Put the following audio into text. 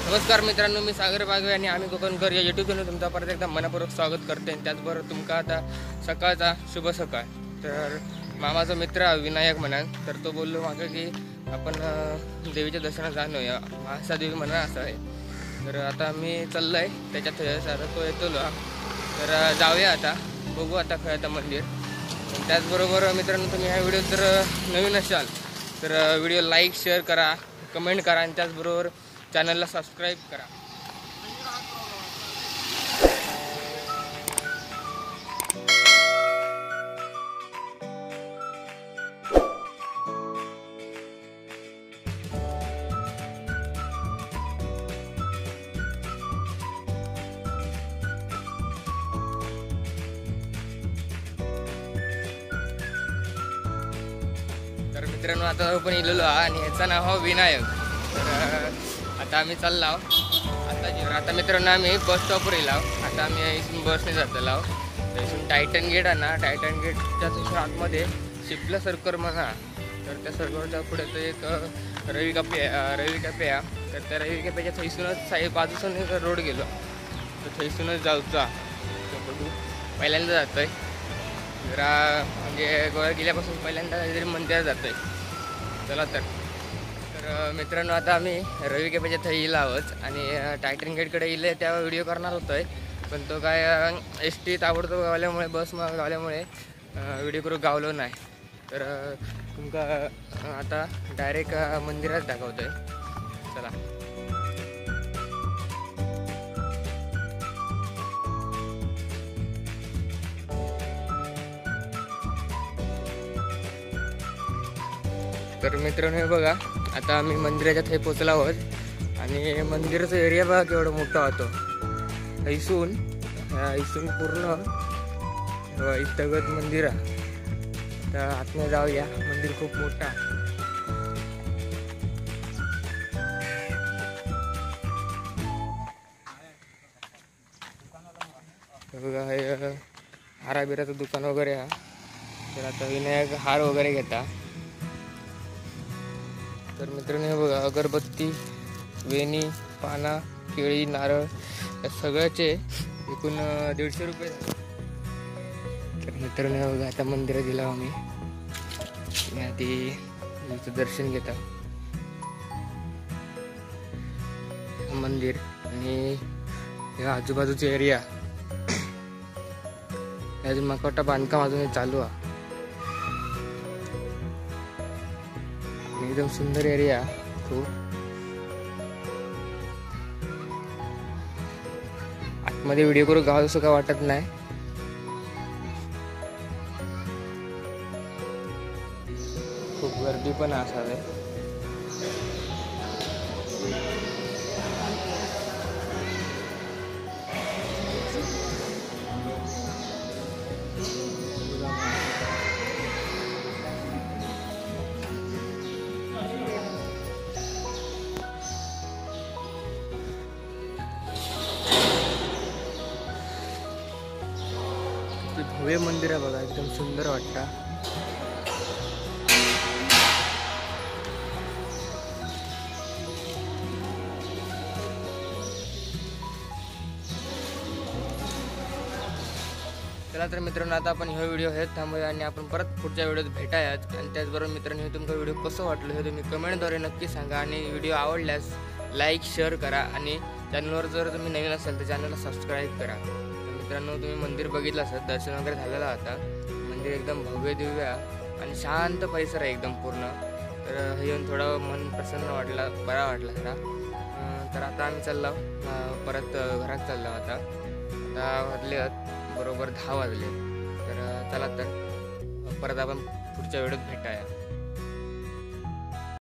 नमस्कार मित्रांनो, मी सागर बागवे आणि आम्ही कोकणकर या यूट्यूब चॅनल तुमचा परत एकदा मनपूर्वक स्वागत करते. आणि त्याचबरोबर तुमका आता सकाळचा शुभ सकाळ. तर मामाचा मित्र विनायक म्हणाल तर तो बोललो मागं की आपण देवीच्या दर्शनात जाणूया, महासादेवी म्हणा असं आहे. तर आता मी चाललो आहे त्याच्यात आता तो येतो तर जाऊया आता, बघू आता खरं मंदिर. त्याचबरोबर मित्रांनो, तुम्ही ह्या व्हिडिओ जर नवीन असाल तर व्हिडिओ लाईक शेअर करा, कमेंट करा आणि त्याचबरोबर चॅनलला सबस्क्राईब करा. तर मित्रांनो, आता आपण इलेलो आणि ह्याचं नाव आहे विनायक. तर आता आम्ही चाललो आता मित्रांनो, आम्ही बस स्टॉपवर येलो. आता आम्ही इथून बसने जातो. तर इथून टायटन गेट आहे ना, टायटन गेटच्या तुझ्या आतमध्ये शिपला सर्कल म्हणा. तर त्या सर्कलच्या पुढे तो एक रवी कॅफे आहे. तर त्या रवी कॅफेच्या थैसूनच बाजूसून एक रोड गेलो, तर थैसूनच जाऊचा. बघू, पहिल्यांदा जातो आहे जरा, म्हणजे गोव्यात गेल्यापासून पहिल्यांदा काहीतरी मंदिरात जातो आहे. चला तर मित्रांनो, आता आम्ही रवी कॅफेच्या थै येईल आहोत आणि टायटन गेटकडे येईल त्या व्हिडिओ करणार होतो आहे. पण तो काय एस टी ताबडतोब गावल्यामुळे, बस गावल्यामुळे व्हिडिओ करू गावलो नाही. तर तुमका आता डायरेक्ट मंदिरात दाखवतो आहे. चला. तर मित्रांनो, हे बघा, आता आम्ही मंदिराच्या थै पोचलो आहोत आणि मंदिराचा एरिया बघा केवढा मोठा होतो. इसून पूर्ण इथगत मंदिर आहे. तर आतमध्ये जाऊया, मंदिर खूप मोठा. बघा, हे हाराबिराचं दुकान वगैरे आहे. तर आता विनायक हार वगैरे घेता. तर मित्रांनो, हे बघा, अगरबत्ती, वेणी, पाना, केळी, नारळ या सगळ्याचे एकूण 150 रुपये. तर मित्रांनो, हे बघा, आता मंदिरात गेलो आम्ही. आधी दर्शन घेता मंदिर आणि या आजूबाजूचे एरिया. अजून माका वाटतं बांधकाम अजून चालू आहे. एकदम सुंदर एरिया खूप. आतमध्ये व्हिडिओ करू गाव असं काय वाटत नाही. खूप गर्दी पण असावे. भव्य मंदिर आहे बघा, एकदम सुंदर वाटतं. चला तर मित्रांनो, आता आपण हे व्हिडिओ हे थांबूया आणि आपण परत पुढच्या व्हिडिओत भेटायाच. आणि त्याचबरोबर मित्रांनो, हे तुमचा व्हिडिओ कसं वाटलं हे तुम्ही कमेंटद्वारे नक्की सांगा. आणि व्हिडिओ आवडल्यास लाईक शेअर करा आणि चॅनलवर जर तुम्ही नवीन असाल तर चॅनलला सबस्क्राईब करा. मित्रांनो, तुम्ही मंदिर बघितलं असेल, दर्शन वगैरे झालेलं आता. मंदिर एकदम भव्य दिव्य आणि शांत परिसर आहे एकदम पूर्ण. तर हे येऊन थोडं मन प्रसन्न वाटलं, बरा वाटला जरा. तर आता आम्ही चाललो परत घरात चाललो. आता वाजले बरोबर 10 वाजले. तर चला तर परत आपण पुढच्या व्हिडिओत भेटाया.